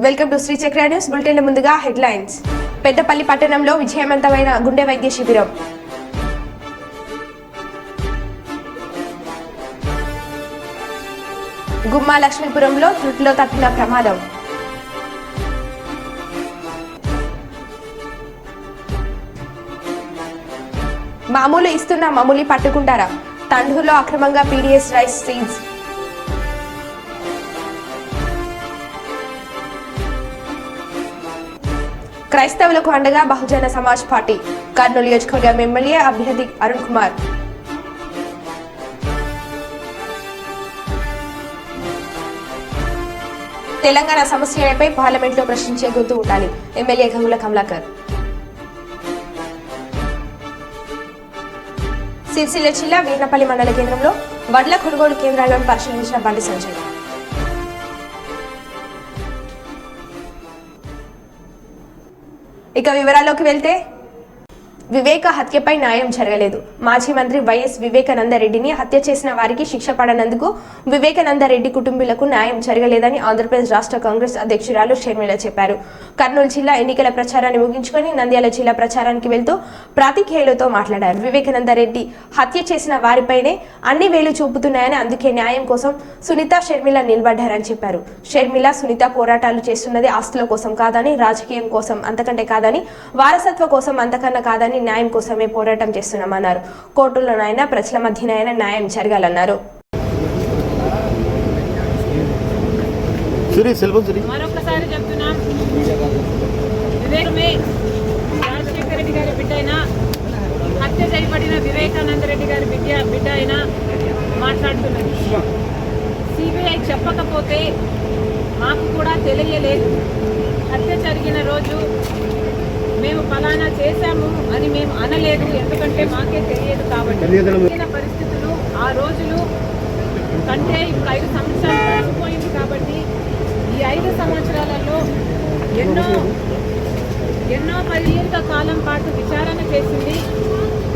Welcome to Shri చక్ర news bulletin. ముందుగా headlines. Peddapalli పట్టణంలో విజయవంతమైన గుండె వైద్య శిబిరం. గుమ్మా లక్ష్మీపురంలో త్రుటిలో తప్పిన ప్రమాదం. మామూలు ఇస్తున్న మామూలు పట్టుకుంటారా? తండూరులో అక్రమంగా పీడీఎస్ రైస్ సీజ్. క్రైస్తవులకు అండగా బహుజన సమాజ్ పార్టీ. కర్నూలు నియోజకవర్గం ఎమ్మెల్యే అభ్యర్థి అరుణ్ కుమార్. తెలంగాణ సమస్యలపై పార్లమెంట్లో ప్రశ్నించే గొంతు ఉండాలి. ఎమ్మెల్యే గంగుల కమలాకర్. సిరిసిల్ల జిల్లా వీర్నపల్లి మండల కేంద్రంలో వడ్ల కొనుగోలు కేంద్రాలను పరిశీలించిన బండి సంజయ్. ఇక వివరాల్లోకి వెళ్తే, వివేక హత్యపై న్యాయం జరగలేదు. మాజీ మంత్రి వైఎస్ వివేకానందరెడ్డిని హత్య చేసిన వారికి శిక్ష పడనందుకు వివేకానందరెడ్డి కుటుంబీలకు న్యాయం జరగలేదని ఆంధ్రప్రదేశ్ రాష్ట్ర కాంగ్రెస్ అధ్యక్షురాలు షర్మిల చెప్పారు. కర్నూలు జిల్లా ఎన్నికల ప్రచారాన్ని ముగించుకొని నంద్యాల జిల్లా ప్రచారానికి వెళ్తూ పాత్రికేయులతో మాట్లాడారు. వివేకానందరెడ్డి హత్య చేసిన వారిపైనే అన్ని వేలు చూపుతున్నాయని, అందుకే న్యాయం కోసం సునీత షర్మిల నిలబడ్డారని చెప్పారు. షర్మిల, సునీత పోరాటాలు చేస్తున్నది ఆస్తుల కోసం కాదని, రాజకీయం కోసం అంతకంటే కాదని, వారసత్వ కోసం అంతకన్నా కాదని, న్యాయం కోసమే పోరాటం చేస్తున్నామన్నారు. కోర్టులోనైనా ప్రజల మధ్యనైనా న్యాయం జరగాలన్నారు. మరొకసారి చెప్తున్నాం, వివేకమే రాజశేఖర రెడ్డి గారి బిడ్డ అయినా, హత్య చేయబడిన వివేకానంద రెడ్డి గారి బిడ్డ అయినా మాట్లాడుతున్నది. సిబిఐ చెప్పకపోతే మాకు కూడా తెలియలేదు. హత్య జరిగిన రోజు మేము ఫలానా చేశాము అని మేము అనలేదు, ఎందుకంటే మాకే తెలియదు. కాబట్టి పరిస్థితులు ఆ రోజులు కంటే ఇప్పుడు 5 సంవత్సరాలు గడిచిపోయింది. కాబట్టి ఈ 5 సంవత్సరాలలో ఎన్నో పర్యాల కాలం పాటు విచారణ చేసింది.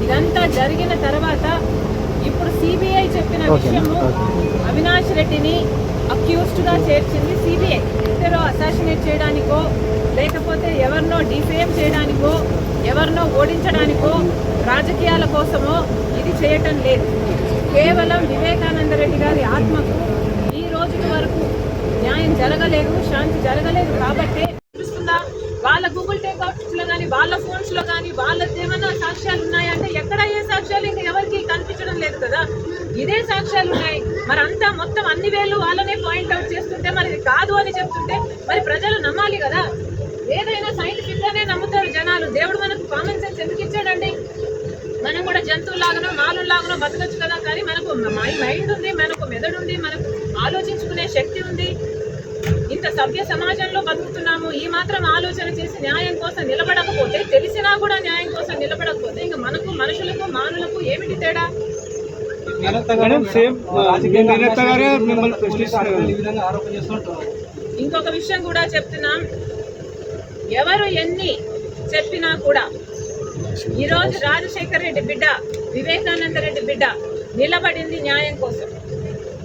ఇదంతా జరిగిన తర్వాత ఇప్పుడు సిబిఐ చెప్పిన విషయము అవినాష్ రెడ్డిని అక్యూజ్డ్గా చేర్చింది సిబిఐ. ఇద్దరు అసాసినేట్ చేయడానికో, లేకపోతే ఎవరినో డిఫేమ్ చేయడానికో, ఎవరినో ఓడించడానికో, రాజకీయాల కోసమో ఇది చేయటం లేదు. కేవలం వివేకానంద రెడ్డి గారి ఆత్మకు ఈ రోజు వరకు న్యాయం జరగలేదు, శాంతి జరగలేదు. కాబట్టి చూస్తుందా, వాళ్ళ గూగుల్ టేక్అవుట్స్ లో కానీ, వాళ్ళ ఫోన్స్ లో కానీ వాళ్ళది ఏమైనా సాక్ష్యాలు ఉన్నాయంటే ఎక్కడ ఏ సాక్ష్యాలు ఇంకా ఎవరికి కనిపించడం లేదు కదా. ఇదే సాక్ష్యాలు ఉన్నాయి. మరి అంతా మొత్తం అన్ని వేలు వాళ్ళనే పాయింట్అవుట్ చేస్తుంటే, మరి ఇది కాదు అని చెప్తుంటే మరి ప్రజలు నమ్మాలి కదా. ఏదైనా సైంటిఫిక్ గానే నమ్ముతారు జనాలు. దేవుడు మనకు కామన్ సెన్స్ ఎందుకు ఇచ్చాడండి? మనం కూడా జంతువులాగానో మాలులాగానో బతకచ్చు కదా. కానీ మనకు మైండ్ ఉంది, మనకు మెదడు ఉంది, మనకు ఆలోచించుకునే శక్తి ఉంది. ఇంత సభ్య సమాజంలో బతుకుతున్నాము. ఈ మాత్రం ఆలోచన చేసి న్యాయం కోసం నిలబడకపోతే, తెలిసినా కూడా న్యాయం కోసం నిలబడకపోతే ఇంకా మనకు, మనుషులకు, మానులకు ఏమిటి తేడా? ఇంకొక విషయం కూడా చెప్తున్నాం, ఎవరు ఎన్ని చెప్పినా కూడా ఈరోజు రాజశేఖర రెడ్డి బిడ్డ, వివేకానంద రెడ్డి బిడ్డ నిలబడింది న్యాయం కోసం.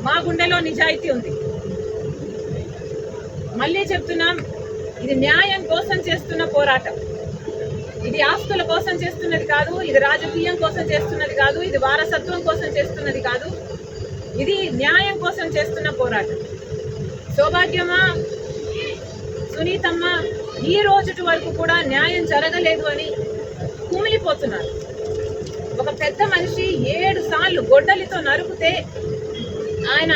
మా గుండెలో నిజాయితీ ఉంది. మళ్ళీ చెప్తున్నాం, ఇది న్యాయం కోసం చేస్తున్న పోరాటం. ఇది ఆస్తుల కోసం చేస్తున్నది కాదు, ఇది రాజకీయం కోసం చేస్తున్నది కాదు, ఇది వారసత్వం కోసం చేస్తున్నది కాదు. ఇది న్యాయం కోసం చేస్తున్న పోరాటం. సౌభాగ్యమా, సునీతమ్మ ఈ రోజు వరకు కూడా న్యాయం జరగలేదు అని కుమిలిపోతున్నారు. ఒక పెద్ద మనిషి 7 సార్లు గొడ్డలితో నరుకుతే ఆయన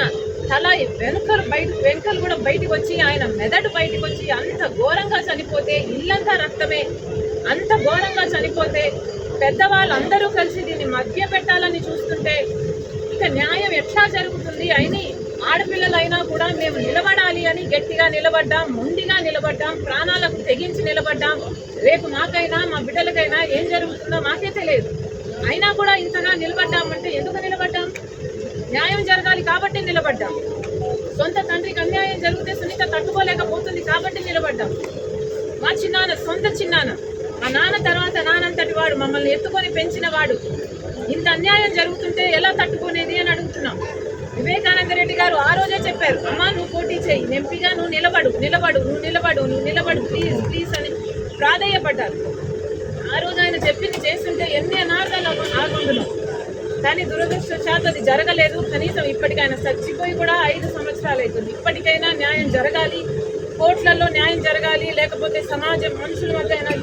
తల వెనుకలు కూడా బయటకు వచ్చి, ఆయన మెదడు బయటకు వచ్చి అంత ఘోరంగా చనిపోతే, ఇల్లంతా రక్తమే, అంత ఘోరంగా చనిపోతే పెద్దవాళ్ళందరూ కలిసి దీన్ని మధ్య పెట్టాలని చూస్తుంటే ఇక న్యాయం ఎట్లా జరుగుతుంది? అయినా ఆడపిల్లలైనా కూడా మేము నిలబడాలి అని గట్టిగా నిలబడ్డాం, మొండిగా నిలబడ్డాం, ప్రాణాలకు తెగించి నిలబడ్డాం. రేపు మాకైనా, మా బిడ్డలకైనా ఏం జరుగుతుందో మాకే తెలియదు. అయినా కూడా ఇంతగా నిలబడ్డామంటే ఎందుకు నిలబడ్డాం? న్యాయం జరగాలి కాబట్టి నిలబడ్డాం. సొంత తండ్రికి అన్యాయం జరిగితే సునీత తట్టుకోలేకపోతుంది కాబట్టి నిలబడ్డాం. మా చిన్నాన్న, సొంత చిన్నాన్న, మా నాన్న తర్వాత నానంతటి వాడు, మమ్మల్ని ఎత్తుకొని పెంచిన వాడు, ఇంత అన్యాయం జరుగుతుంటే ఎలా తట్టుకునేది అని అడుగుతున్నాం. వివేకానంద రెడ్డి గారు ఆ రోజే చెప్పారు, అమ్మా నువ్వు పోటీ చేయి, ఎంపీగా నువ్వు నిలబడు ప్లీజ్ ప్లీజ్ అని ప్రాధేయపడ్డారు. ఆ రోజు ఆయన చెప్పింది చేస్తుంటే ఎన్ని అనార్థాలు ఆగుండును. కానీ దురదృష్టవశాత్తు అది జరగలేదు. కనీసం ఇప్పటికైనా చచ్చిపోయి కూడా 5 సంవత్సరాలు అవుతుంది. ఇప్పటికైనా న్యాయం జరగాలి, కోర్టులలో న్యాయం జరగాలి, లేకపోతే సమాజం మనుషుల మధ్య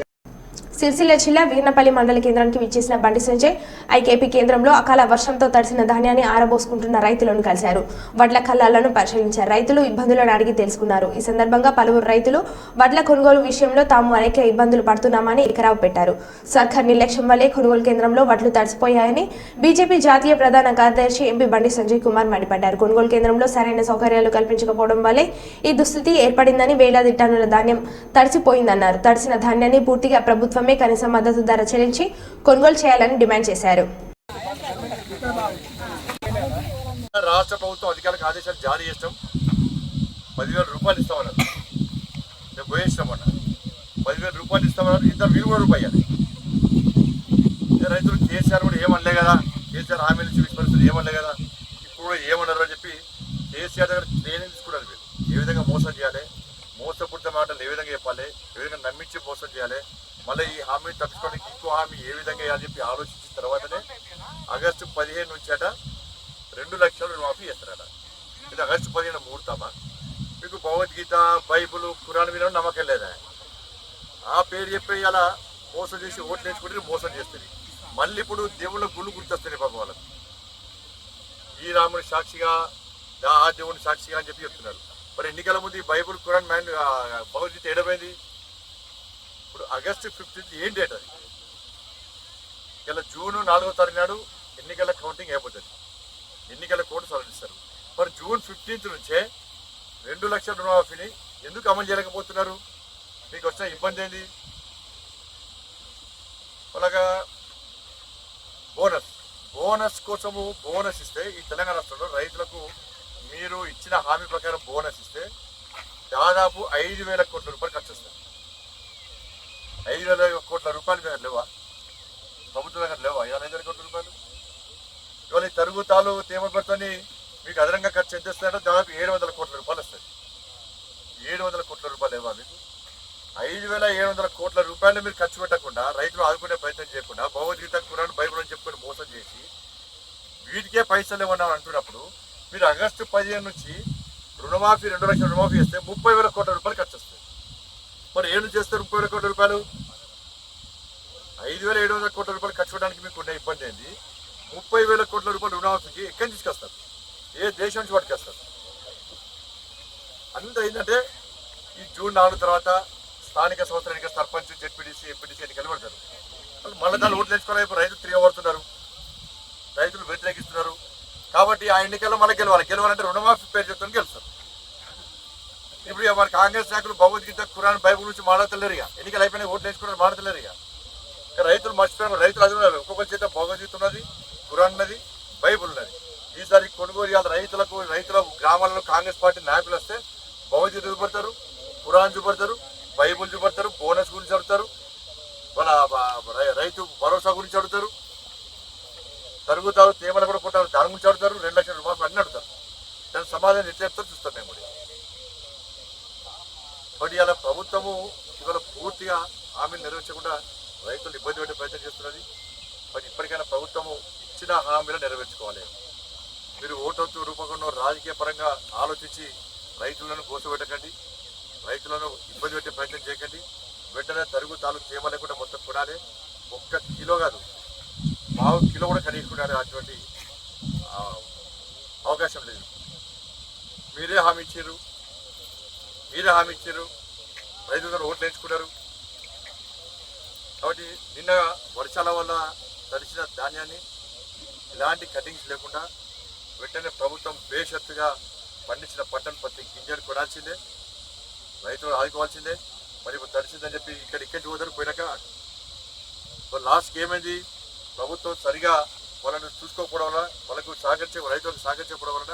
సిరిసిల్ల జిల్లా వీర్నపల్లి మండల కేంద్రానికి విచ్చేసిన బండి సంజయ్ ఐకేపీ కేంద్రంలో అకాల వర్షంతో తడిసిన ధాన్యాన్ని ఆరబోసుకుంటున్న రైతులను కలిశారు. వడ్ల కల్లాలను పరిశీలించారు. రైతులు ఇబ్బందులను అడిగి తెలుసుకున్నారు. ఈ సందర్భంగా పలువురు రైతులు వడ్ల కొనుగోలు విషయంలో తాము అనేక ఇబ్బందులు పడుతున్నామని ఎకరావు పెట్టారు. సర్కార్ నిర్లక్ష్యం వల్లే కొనుగోలు కేంద్రంలో వడ్లు తడిసిపోయాయని బీజేపీ జాతీయ ప్రధాన కార్యదర్శి ఎంపీ బండి సంజయ్ కుమార్ మండిపడ్డారు. కొనుగోలు కేంద్రంలో సరైన సౌకర్యాలు కల్పించకపోవడం వల్లే ఈ దుస్థితి ఏర్పడిందని, వేలాది టన్నుల ధాన్యం తడిసిపోయిందన్నారు. తడిసిన ధాన్యాన్ని పూర్తిగా ప్రభుత్వమే కనీస మద్దతు ధర చెల్లించి కొనుగోలు చేయాలని డిమాండ్ చేశారు. రాష్ట్ర ప్రభుత్వం అధికారులకు ఆదేశాలు జారీ చేస్తాం. 10,000 రూపాయలు ఇస్తామన్నారు. మేము పోయేస్తామన్నారు. 10,000 రూపాయలు ఇస్తామన్నారు. ఇంత మీరు కూడా రూపాయి రైతులు కేసీఆర్ కూడా ఏమనలే కదా, కేసీఆర్ హామీలు ఇచ్చి విస్మరిస్తున్నారు ఏమనలే కదా, ఇప్పుడు కూడా ఏమన్నారు అని చెప్పి కేసీఆర్ దగ్గర ట్రైనింగ్ తీసుకున్నారు. మీరు ఏ విధంగా మోసం చేయాలి, మోసపూరిత మాటలు ఏ విధంగా చెప్పాలి, ఏ విధంగా నమ్మించి మోసం చేయాలి, మళ్ళీ ఈ హామీ తప్పించుకోవడానికి ఇంకో హామీ ఏ విధంగా వేయాలని చెప్పి ఆలోచించిన తర్వాతనే ఆగస్టు 15 నుంచి 2 లక్షలు రుణమాఫీ చేస్తారట. ఇది ఆగస్టు 15 ముహూర్తమా? మీకు భగవద్గీత, బైబుల్, ఖురాన్ మీద నమ్మకం లేదా? ఆ పేరు చెప్పి అలా మోసం చేసి ఓట్లు వేసుకుంటే మోసం చేస్తుంది. మళ్ళీ ఇప్పుడు దేవుళ్ళ గుళ్ళు గుర్తొస్తుంది పాపం వాళ్ళకి. ఈ రాముని సాక్షిగా, ఆ దేవుని సాక్షిగా అని చెప్పి చెప్తున్నారు. మరి ఎన్నికల ముందు ఈ బైబుల్, ఖురాన్, భగవద్గీత ఏడమైంది? ఇప్పుడు ఆగస్టు 15 ఏం డేట్ అది? ఇలా జూన్ 4వ తారీఖు నాడు ఎన్నికల కౌంటింగ్ అయిపోతుంది. ఎన్నికల కోడ్ సవరిస్తారు. మరి జూన్ 15 నుంచే 2 లక్షల రుణమాఫీని ఎందుకు అమలు చేయలేకపోతున్నారు? మీకు వచ్చిన ఇబ్బంది ఏంది? అలాగా బోనస్ కోసము బోనస్ ఇస్తే ఈ తెలంగాణ రాష్ట్రంలో రైతులకు మీరు ఇచ్చిన హామీ ప్రకారం బోనస్ ఇస్తే దాదాపు 5,000 కోట్ల రూపాయలు ఖర్చు వస్తాయి. 5,000 కోట్ల రూపాయలు దగ్గర లేవా? ప్రభుత్వం దగ్గర లేవా 5,000 కోట్ల రూపాయలు? ఇవాళ ఈ తరుగుతాలు తేమబడితోని మీకు అదనంగా ఖర్చు ఎంత వస్తాయంటే దాదాపు 700 కోట్ల రూపాయలు వస్తాయి. 700 కోట్ల రూపాయలు లేవా మీకు? 5,700 కోట్ల రూపాయలు మీరు ఖర్చు పెట్టకుండా, రైతులు ఆదుకునే ప్రయత్నం చేయకుండా, భగవద్గీత, ఖురాన్, బైబుల్ అని చెప్పుకొని మోసం చేసి వీటికే పైసలు ఇవ్వన్నా అంటున్నప్పుడు మీరు ఆగస్టు 15 నుంచి రుణమాఫీ 2 లక్షల రుణమాఫీ చేస్తే 30,000 కోట్ల రూపాయలు ఖర్చు వస్తాయి. మరి ఏం చేస్తారు 30,000 కోట్ల రూపాయలు? 5,700 కోట్ల రూపాయలు ఖర్చు పెట్టడానికి మీకు ఉన్న ఇబ్బంది ఏంది? 30,000 కోట్ల రూపాయలు రుణమాఫీకి ఎక్కడి నుంచి తీసుకొస్తారు? ఏ దేశం నుంచి పట్టుకొస్తారు? అంత ఏంటంటే ఈ జూన్ 4 తర్వాత స్థానిక సంస్థల ఎన్నికలు, సర్పంచ్, జెడ్పీటీసీ, ఎంపీటీసీ ఎన్నికలు పడతారు. మళ్ళీ దాన్ని ఓట్లు తెచ్చుకోవాలి. రైతులు తిరగబడుతున్నారు, రైతులు వ్యతిరేకిస్తున్నారు. కాబట్టి ఆ ఎన్నికల్లో మళ్ళీ గెలవాలంటే రుణమాఫీ పేరు చెప్తాను గెలుస్తారు. ఇప్పుడు మన కాంగ్రెస్ నాయకులు భగవద్గీత, ఖురాన్, బైబుల్ నుంచి మాట్లాడతలేరు. ఇక ఎన్నికలు అయిపోయినా ఓట్లు వేసుకున్నారు, మాట్లాడతలేరు. ఇక రైతులు మర్చిపోయారు. రైతులు అది ఉన్నారు. ఒక్కొక్కరి చేత భగవద్గీత ఉన్నది, ఖురాన్ ఉన్నది, బైబుల్ ఉన్నది. ఈసారి కొనుగోలు రైతుల గ్రామాలలో కాంగ్రెస్ పార్టీ నాయకులు వస్తే భగవద్గీత చూపడతారు, ఖురాన్ చూపడతారు, బైబుల్ చూపడతారు, బోనస్ గురించి అడుగుతారు, వాళ్ళ రైతు భరోసా గురించి అడుగుతారు, తరుగుతారు, తేమలు కూడా కొట్టారు, దాని గురించి అడుగుతారు, 2 లక్షల రూపాయలు అన్నీ అడుగుతారు. దాని సమాధానం ఎట్లా చెప్తారు చూస్తాం మేము కూడా. కాబట్టి ఇలా ప్రభుత్వము ఇవాళ పూర్తిగా హామీలు నెరవేర్చకుండా రైతులు ఇబ్బంది పెట్టే ప్రయత్నం చేస్తున్నది. మరి ఇప్పటికైనా ప్రభుత్వము ఇచ్చిన హామీలు నెరవేర్చుకోవాలి. మీరు ఓటు రూపంలో రాజకీయ పరంగా ఆలోచించి రైతులను గోసపెట్టకండి, రైతులను ఇబ్బంది పెట్టే ప్రయత్నం చేయకండి. వెంటనే తరుగుతాలు తేమ లేకుండా మొత్తం కొనాలి. 1 కిలో కాదు, 1/2 కిలో కూడా ఖరీదుకునే అటువంటి అవకాశం లేదు. మీరే హామీ ఇచ్చారు, రైతులను ఓట్లు వేయించుకున్నారు. కాబట్టి నిన్న వర్షాల వల్ల తడిసిన ధాన్యాన్ని ఇలాంటి కటింగ్స్ లేకుండా వెంటనే ప్రభుత్వం బేషరతుగా పండించిన పంటను ప్రతి గింజలు కొనాల్సిందే, రైతులు ఆదుకోవాల్సిందే. మరి ఇప్పుడు తడిసిందని చెప్పి ఇక్కడికి పోతారు. పోయినాక లాస్ట్కి ఏమైంది? ప్రభుత్వం సరిగా వాళ్ళని చూసుకోకపోవడం వల్ల, వాళ్ళకు రైతులకు సహకరించకపోవడం వలన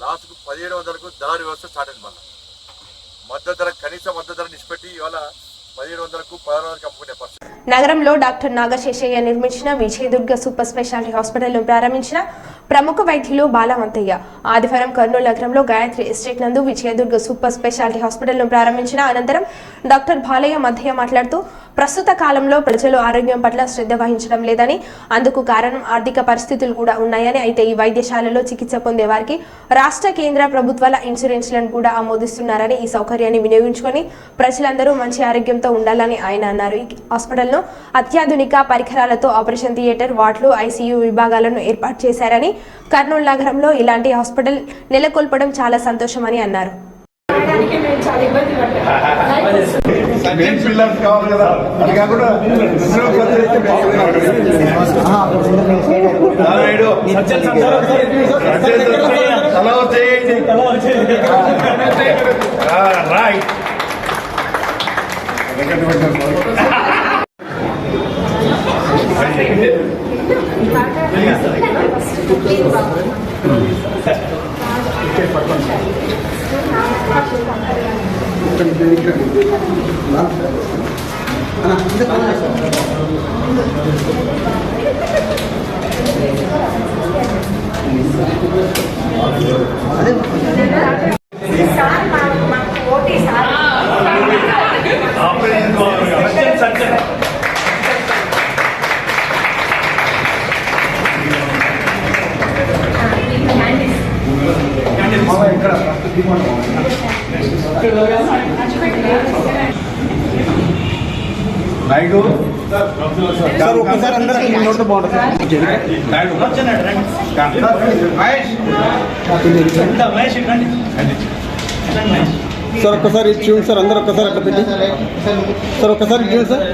లాస్ట్కు 1700కు దళారీ వ్యవస్థ స్టార్ట్ అయింది. మళ్ళీ కనీస మద్దతు ధర నిష్పెట్టి ఇవాళ 1700కు 1600కి అమ్ముకునే పరిస్థితి. నగరంలో డాక్టర్ నాగశేషయ్య నిర్మించిన విజయదుర్గ సూపర్ స్పెషాలిటీ హాస్పిటల్ను ప్రారంభించిన ప్రముఖ వైద్యులు బాలవంతయ్య ఆదివారం కర్నూలు నగరంలో గాయత్రి ఎస్టేట్ నందు విజయదుర్గ సూపర్ స్పెషాలిటీ హాస్పిటల్ను ప్రారంభించిన అనంతరం డాక్టర్ బాలయ్య మధ్య మాట్లాడుతూ ప్రస్తుత కాలంలో ప్రజలు ఆరోగ్యం పట్ల శ్రద్ధ వహించడం లేదని, అందుకు కారణం ఆర్థిక పరిస్థితులు కూడా ఉన్నాయని, అయితే ఈ వైద్యశాలలో చికిత్స పొందే వారికి రాష్ట్ర కేంద్ర ప్రభుత్వాల ఇన్సూరెన్స్లను కూడా ఆమోదిస్తున్నారని, ఈ సౌకర్యాన్ని వినియోగించుకొని ప్రజలందరూ మంచి ఆరోగ్యంతో ఉండాలని ఆయన అన్నారు. ఈ హాస్పిటల్ను అత్యాధునిక పరికరాలతో ఆపరేషన్ థియేటర్, వార్డులు, ఐసీయూ విభాగాలను ఏర్పాటు చేశారని, కర్నూలు నగరంలో ఇలాంటి హాస్పిటల్ నెలకొల్పడం చాలా సంతోషమని అన్నారు. నాయుడు సార్ ఒకసారి అందరూ నోట్లో బాగుంటుంది సార్ ఒక్కసారి చూడండి సార్, అందరూ ఒక్కసారి అట్లా పెట్టి సార్ ఒక్కసారి చూడండి సార్.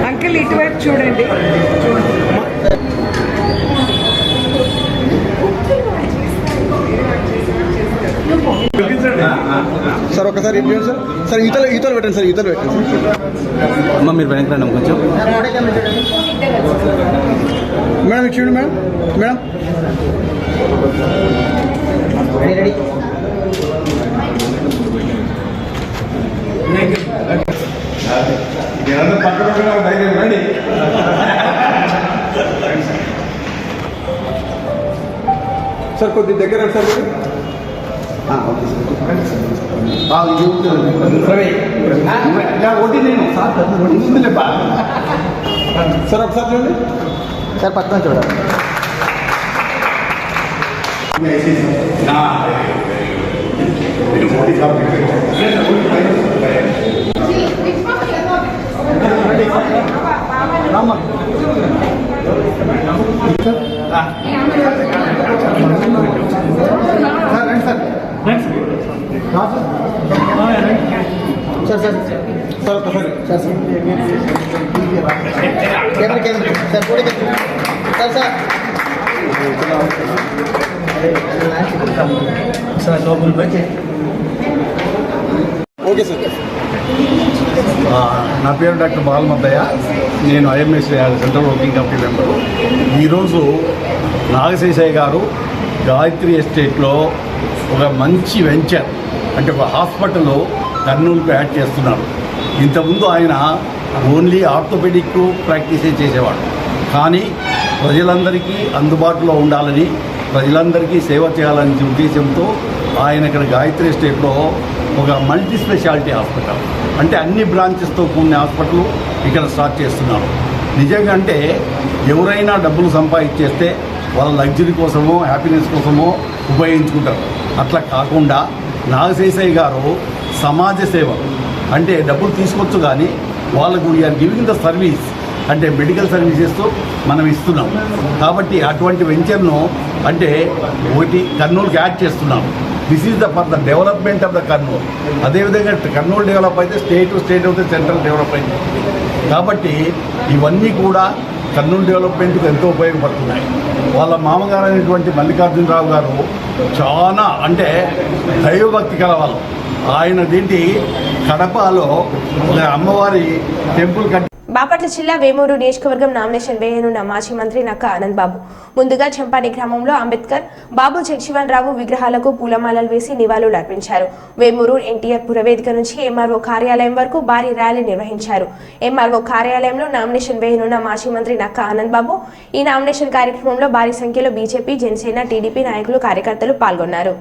అంకుల్ ఇటువైపు చూడండి. సార్ ఒకసారి చూడండి సార్. సార్ ఈతలు పెట్టండి సార్, ఈతలు పెట్టండి సార్. అమ్మ మీరు వెనక్కి రండి కొంచెం. మేడం ఇటు చూడండి మేడం. Madam ready. రండి సార్, కొద్ది దగ్గర సార్. ఒకటి నేను సార్ ఒకసారి చూడండి సార్, పక్కన చూడాలి. సార్ సార్ సార్ ఒకసారి సార్ సార్ కెమెరా సార్ కూడా సార్ సార్ సార్ లోపల ఓకే సార్. నా పేరు డాక్టర్ బాలమద్దయ్య. నేను IMS central working committee member. ఈరోజు నాగశేషయ్య గారు గాయత్రి ఎస్టేట్లో ఒక మంచి వెంచర్, అంటే ఒక హాస్పిటల్ కర్నూలుకు యాడ్ చేస్తున్నారు. ఇంతకుముందు ఆయన ఓన్లీ ఆర్థోపెడిక్ ప్రాక్టీసే చేసేవాడు, కానీ ప్రజలందరికీ అందుబాటులో ఉండాలని, ప్రజలందరికీ సేవ చేయాలనే ఉద్దేశంతో ఆయన ఇక్కడ గాయత్రి ఎస్టేట్లో ఒక మల్టీ స్పెషాలిటీ హాస్పిటల్, అంటే అన్ని బ్రాంచెస్తో కూడిన హాస్పిటల్ ఇక్కడ స్టార్ట్ చేస్తున్నారు. నిజంగా అంటే ఎవరైనా డబ్బులు సంపాదించేస్తే వాళ్ళ లగ్జరీ కోసమో హ్యాపీనెస్ కోసమో ఉపయోగించుకుంటారు. అట్లా కాకుండా నాగశేషయ్య గారు సమాజ సేవ, అంటే డబ్బులు తీసుకోవచ్చు కానీ వాళ్ళకు వీఆర్ గివింగ్ ద సర్వీస్, అంటే మెడికల్ సర్వీసెస్తో మనం ఇస్తున్నాం. కాబట్టి అటువంటి వెంచర్ను అంటే ఒకటి కర్నూలుకి యాడ్ చేస్తున్నాం. This is for the development of the Kurnool. అదేవిధంగా కర్నూలు డెవలప్ అయితే స్టేట్ అయితే సెంట్రల్ డెవలప్ అయింది. కాబట్టి ఇవన్నీ కూడా కర్నూలు డెవలప్మెంట్కి ఎంతో ఉపయోగపడుతున్నాయి. వాళ్ళ మామగారు అయినటువంటి మల్లికార్జునరావు గారు చాలా అంటే దైవభక్తి కల వాళ్ళు. ఆయన దీంటి కడపలో అమ్మవారి టెంపుల్ కట్టి బాపట్ల జిల్లా వేమూరు నియోజకవర్గం నామినేషన్ వేయనున్న మాజీ మంత్రి నక్కా ఆనంద్ బాబు ముందుగా చెంపాని గ్రామంలో అంబేద్కర్, బాబు జగజీవన్ రావు విగ్రహాలకు పూలమాలలు వేసి నివాళులు అర్పించారు. వేమూరు ఎన్టీఆర్ పురవేదిక నుంచి ఎంఆర్ఓ కార్యాలయం వరకు భారీ ర్యాలీ నిర్వహించారు. ఎంఆర్ఓ కార్యాలయంలో నామినేషన్ వేయనున్న మాజీ మంత్రి నక్కా ఆనంద్ బాబు ఈ నామినేషన్ కార్యక్రమంలో భారీ సంఖ్యలో బీజేపీ, జనసేన, టీడీపీ నాయకులు, కార్యకర్తలు పాల్గొన్నారు.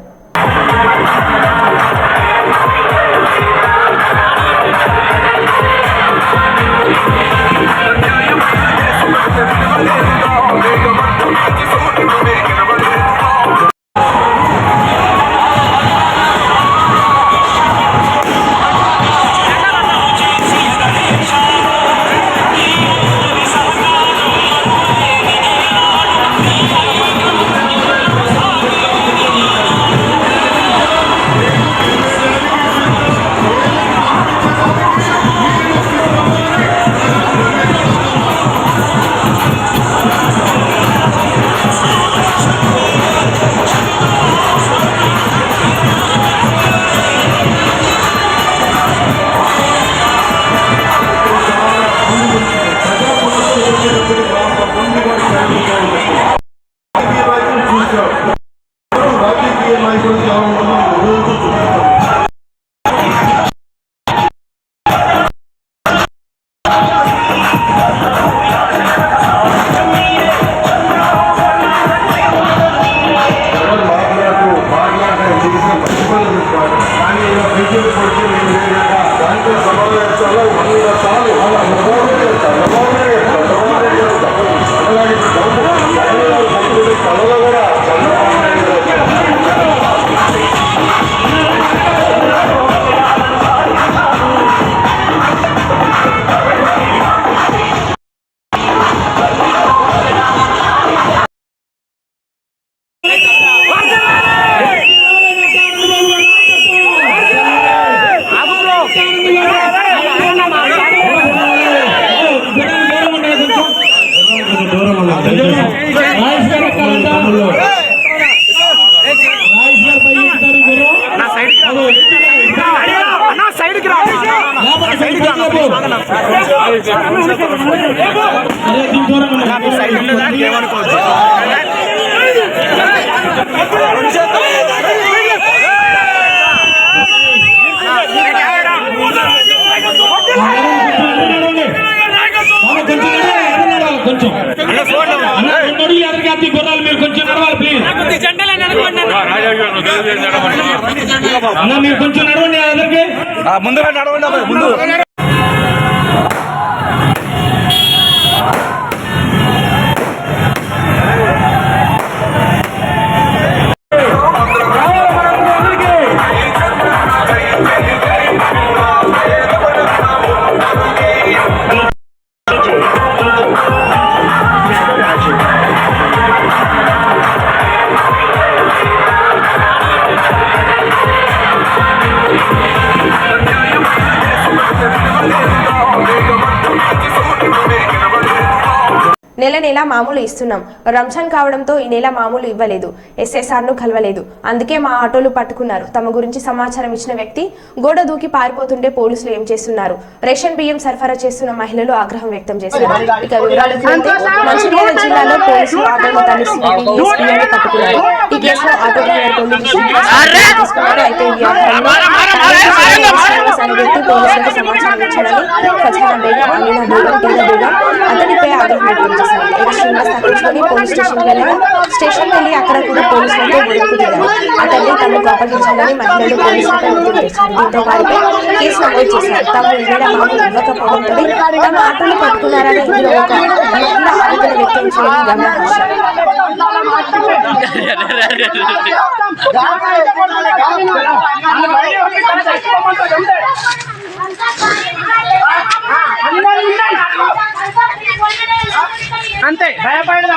మీరు కొంచెం నడవండి ముందుగా నడవండి ముందు నెల నెల మామూలు ఇస్తున్నాం. రంజాన్ కావడంతో ఈ నెల మామూలు ఇవ్వలేదు. ఎస్ఎస్ఆర్ను కలవలేదు. అందుకే మా ఆటోలు పట్టుకున్నారు. తమ గురించి సమాచారం ఇచ్చిన వ్యక్తి గోడ దూకి పారిపోతుంటే పోలీసులు ఏం చేస్తున్నారు? రేషన్ బియ్యం సరఫరా చేస్తున్న మహిళలు ఆగ్రహం వ్యక్తం చేశారు. ఇక వివరాలకు వెళ్తే మంచిర్యాల జిల్లాలో పోలీసులు ఆటోను తలిసి బియ్యాన్ని పట్టుకున్నారు. ఈ కేసులో ఆటో డ్రైవర్ తీసుకున్నారు. అయితే ఈ వ్యక్తి పోలీసులకు సమాచారం ఇచ్చారని ఖజానా బేగం, అమీనా బేగం, టీనా బేగం అతడిపై ఆగ్రహం వ్యక్తం చేశారు. శ్రీనివాస్ తప్పించుకొని పోలీస్ స్టేషన్ వెళ్లి అక్కడ కూడా పోలీసులతో గొడవకు దిగారు. అతన్ని తమకు అప్పగించాలని మహిళలు పోలీసులపై ఒత్తిడి తెచ్చారు. దీంతో వారిపై కేసు నమోదు చేశారు. తాము ఇవేళ మామూలు ఇవ్వకపోవడంతో తమ ఆటోలు పట్టుకున్నారని ఇందులో ఒక మహిళ ఆవేదన వ్యక్తం చేయడం గమనించారు. అంతే భయపడదు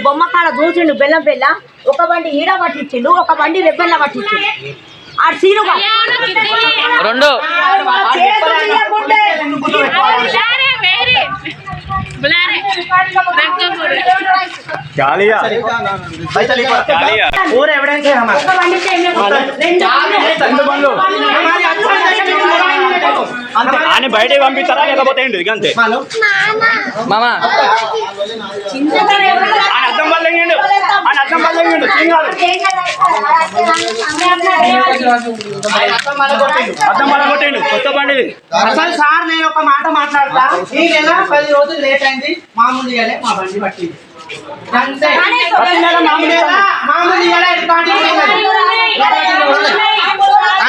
బొమ్మ కాడ చూసిండు బెల్లం బెల్ల ఒక బండి ఈడ పట్టించిండు ఒక బండి రెబ్బెల్ల పట్టించిండు ఆ సీనుగా రెండు అని బయటకు పంపిస్తారా లేకపోతే ఏంటి అంతే మామా అర్థం వల్ల అర్థం వల్ల అర్థం వల్ల కొట్టండు కొత్త బండి అసలు సార్ నేను ఒక మాట మాట్లాడతా ఈ నెల 10 రోజులు లేట్ అయింది మామూలు ఇయ్యాలి మా బండి పట్టింది అంతే మామూలు ఇయ్యాలి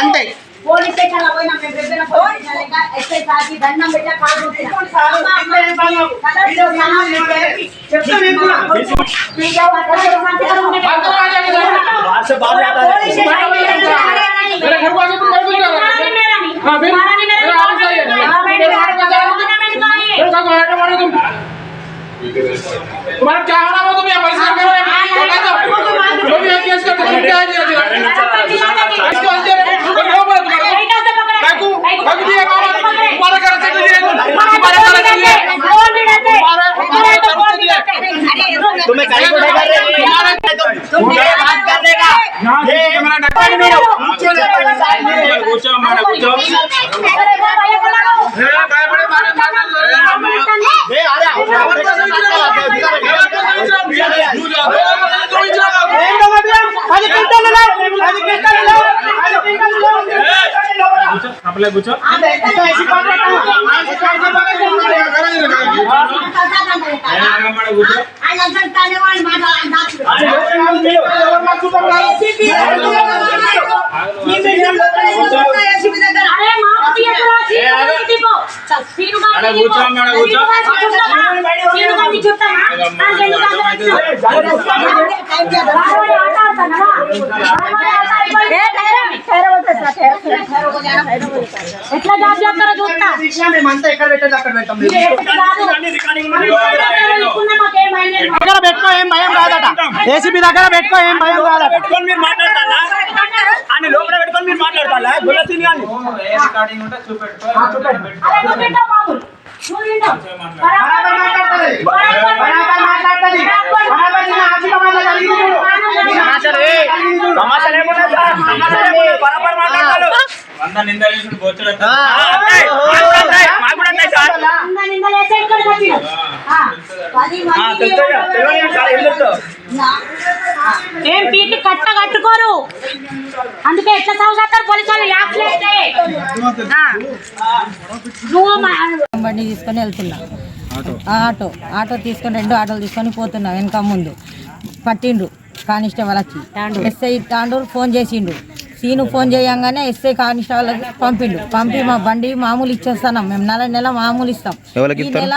అంతే పోలీస్ స్టేషన్ పోయినా మేము రెబ్బెల్ల పోలీస్ ఎస్ఐ సాకి దండం పెట్టా కాదు तुम्हारा क्या होना वो तुम पैसा करो जो भी केस करते हो क्या है इसको अंदर क्या बोला तुम्हारा काकू काकू दिया मामा तुम्हारा घर से दिया तुम्हारा घर से दिया तुम्हें काहे को कर रहे तुम ये बात करने का ये कैमरा डका नहीं पूछो हमारा पूछो ए भाई बड़े मारे ए आ रहा आपल्या पूछो ఎట్లా జాబ్ చేస్తారో చూస్తా మేమంతా ఎక్కడ పెట్టేది అక్కడ పెట్టాం దగ్గర పెట్టుకో ఏం భయం కాదట ఏసీబీ దగ్గర పెట్టుకో ఏం భయం కాదట పెట్టుకొని మీరు మాట్లాడతారా అని లోపల పెట్టుకొని మీరు మాట్లాడతారా గుల్లసిని అని ఏ రికార్డింగ్ ఉంటే చూపెట్టుకో అరే నువ్వు వింటావు బాబు నువ్వు వింటావు బరాబర్ మాట్లాడతాది బరాబర్ మాట్లాడతాది బరాబర్ నిన్న ఆశీర్వాదం జరిగింది సమాచారం ఏమున్నా సార్ సమాచారం బరాబర్ మాట్లాడతారు 100 నిందలు వేసుకుని బోచడతా మాకు కూడా ఉన్నాయి సార్ 100 నిందలు వేసే ఇక్కడికి వచ్చినావు 10 మంది తెలియదు సార్ ఏం చెప్తావు ఏం పీకి కట్ట కట్టుకోరు అందుకే ఎట్లా చదువుతారు పోలీసు వాళ్ళు యాక్ట్లు అయితే బండి తీసుకొని వెళ్తున్నా ఆటో తీసుకొని 2 ఆటోలు తీసుకొని పోతున్నా వెనక ముందు పట్టిండు కానిస్టేబుల్ వచ్చి ఎస్ఐ తాండూరు ఫోన్ చేసిండు సీను ఫోన్ చేయంగానే ఎస్ఐ కానిస్టేబుల్ పంపి మా బండి మామూలు ఇచ్చేస్తున్నాం మేము నెల మామూలు ఇస్తాం ఈ నెల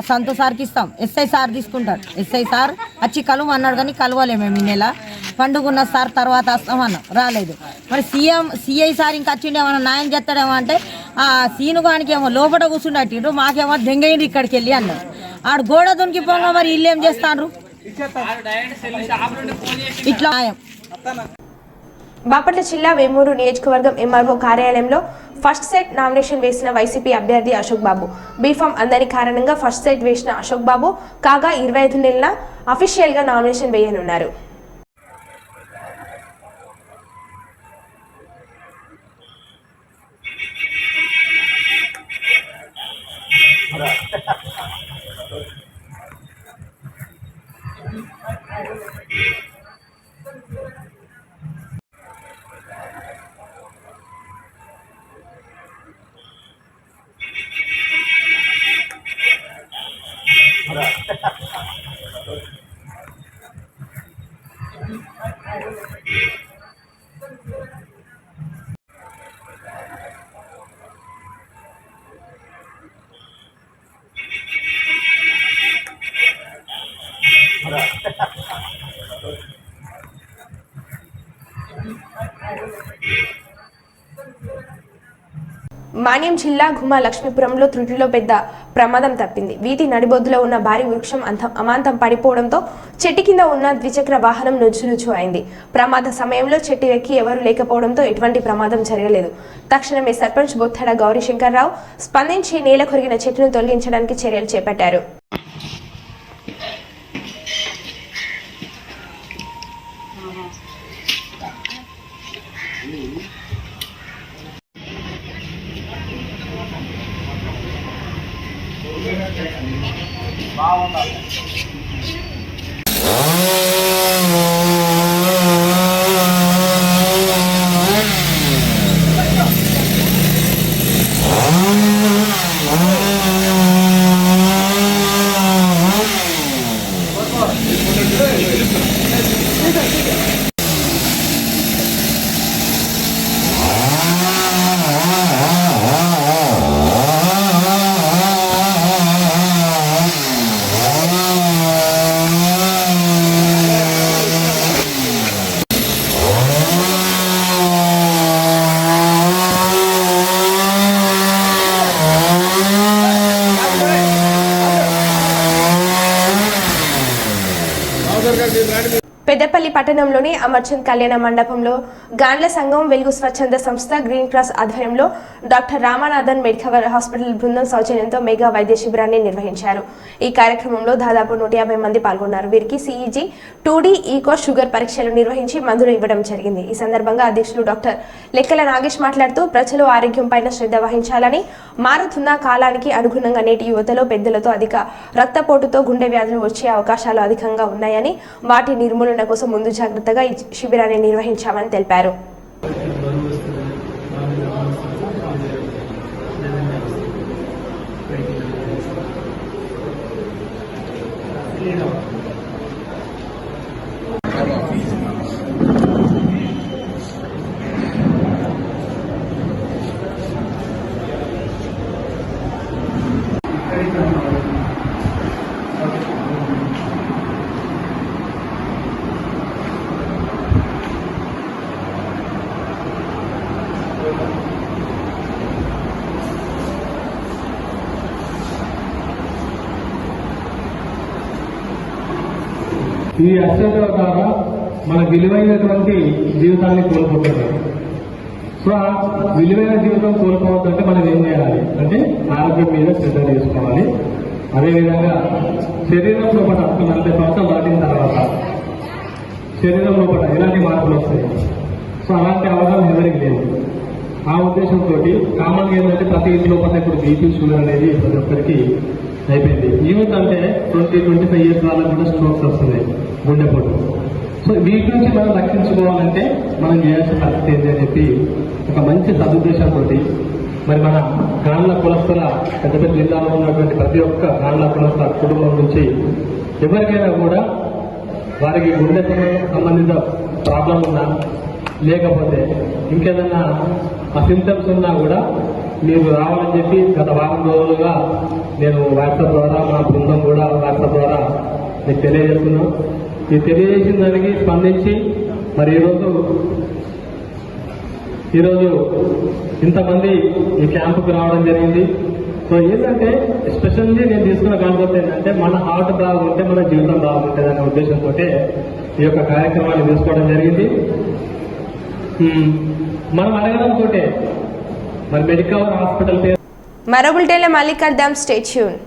సంతోష్ సార్కి ఇస్తాం ఎస్ఐ సార్ తీసుకుంటాడు ఎస్ఐ సార్ వచ్చి కలువు అన్నాడు కానీ కలవలే మేము ఈ నెల పండుగ సార్ తర్వాత వస్తామన్నాం రాలేదు మరి సిఐ సార్ ఇంకా వచ్చిండేమన్నా న్యాయం చేస్తాడేమో అంటే ఆ సీను గానికి ఏమో లోపల కూర్చుండట్టిండ్రు మాకేమో దెంగయ్యిండ్రు ఇక్కడికి వెళ్ళి అన్నారు ఆడు గోడ దునికిపోగా మరి వీళ్ళు ఏం చేస్తాండ్రు ఇట్లా బాపట్ల జిల్లా వేమూరు నియోజకవర్గం ఎంఆర్ఓ కార్యాలయంలో ఫస్ట్ సెట్ నామినేషన్ వేసిన వైసీపీ అభ్యర్థి అశోక్ బాబు బీఫామ్ అందని కారణంగా ఫస్ట్ సెట్ వేసిన అశోక్ బాబు కాగా 25 నెలల అఫీషియల్గా నామినేషన్ వేయనున్నారు. మాన్యం జిల్లా గుమా లక్ష్మీపురంలో త్రుటిలో పెద్ద ప్రమాదం తప్పింది. వీధి నడిబొద్దులో ఉన్న భారీ వృక్షం అమాంతం పడిపోవడంతో చెట్టు కింద ఉన్న ద్విచక్ర వాహనం నుజ్జునుజ్జు అయింది. ప్రమాద సమయంలో చెట్టు ఎక్కి ఎవరూ లేకపోవడంతో ఎటువంటి ప్రమాదం జరగలేదు. తక్షణమే సర్పంచ్ బొత్తడ గౌరీశంకర్రావు స్పందించి నేల కొరిగిన చెట్టును తొలగించడానికి చర్యలు చేపట్టారు. పెద్దపల్లి పట్టణంలోని అమర్చంద్ కళ్యాణ మండపంలో గాండ్ల సంఘం వెలుగు స్వచ్ఛంద సంస్థ గ్రీన్ క్రాస్ ఆధ్వర్యంలో డాక్టర్ రామనాథన్ మెడికల్ హాస్పిటల్ బృందం సౌజన్యంతో మెగా వైద్య శిబిరాన్ని నిర్వహించారు. ఈ కార్యక్రమంలో దాదాపు 150 మంది పాల్గొన్నారు. వీరికి సిఈజీ 2D ఈకో షుగర్ పరీక్షలు నిర్వహించి మందులు ఇవ్వడం జరిగింది. ఈ సందర్భంగా అధ్యక్షులు డాక్టర్ లెక్కల నాగేష్ మాట్లాడుతూ ప్రజలు ఆరోగ్యం పైన శ్రద్ధ వహించాలని, మారుతున్న కాలానికి అనుగుణంగా నేటి యువతలో పెద్దలతో అధిక రక్తపోటుతో గుండె వ్యాధులు వచ్చే అవకాశాలు అధికంగా ఉన్నాయని, వాటి నిర్మూలన కోసం ముందు జాగ్రత్తగా ఈ శిబిరాన్ని నిర్వహించామని తెలిపారు. ఈ అశ్రద్ధ ద్వారా మన విలువైనటువంటి జీవితాన్ని కోల్పోతున్నారు. సో ఆ విలువైన జీవితం కోల్పోవద్దంటే మనం ఏం చేయాలి అంటే ఆరోగ్యం మీద శ్రద్ధ తీసుకోవాలి. అదేవిధంగా శరీరం లోపల 40 సంవత్సరాలు దాటిన తర్వాత శరీరం లోపల ఎలాంటి మార్పులు వస్తాయి. సో అలాంటి అవగాహన ఎవరికి లేదు. ఆ ఉద్దేశంతో కామన్గా ఏంటంటే ప్రతి ఇంటి లోపల ఇప్పుడు బీపీ షుగర్ అనేది ప్రతి ఒక్కరికి అయిపోయింది. యూత్ అంటే 20-25 ఇయర్స్ వాళ్ళకి కూడా స్ట్రోక్స్ వస్తున్నాయి, గుండెపోటు. సో వీటి నుంచి మనం రక్షించుకోవాలంటే మనం చేయాల్సిన పరిస్థితి ఏంటి అని చెప్పి ఒక మంచి సదుద్దేశంతో మరి మన గాండ్ల కులస్తుల పెద్దపల్లి జిల్లాలో ఉన్నటువంటి ప్రతి ఒక్క గాండ్ల కులస్తుల కుటుంబం నుంచి ఎవరికైనా కూడా వారికి గుండెతో సంబంధిత ప్రాబ్లం ఉన్నా లేకపోతే ఇంకేదన్నా ఆ సింటమ్స్ ఉన్నా కూడా మీరు రావాలని చెప్పి గత వారం రోజులుగా నేను వాట్సాప్ ద్వారా మా బృందం కూడా వాట్సాప్ ద్వారా మీకు తెలియజేస్తున్నాం. ఈ తెలియజేసిన దానికి స్పందించి మరి ఈరోజు ఇంతమంది ఈ క్యాంపుకి రావడం జరిగింది. సో ఏంటంటే స్పెషల్లీ నేను తీసుకున్న కాన్సెప్ట్ ఏంటంటే మన హార్ట్ బాగుంటే మన జీవితం బాగుంటుంది అనే ఉద్దేశంతో ఈ యొక్క కార్యక్రమాన్ని తీసుకోవడం జరిగింది. మనం అడగడంతో మరి మెడికల్ హాస్పిటల్ పేరు మరో బులెటిన్లో మళ్ళీ కలుద్దాం. Stay tune.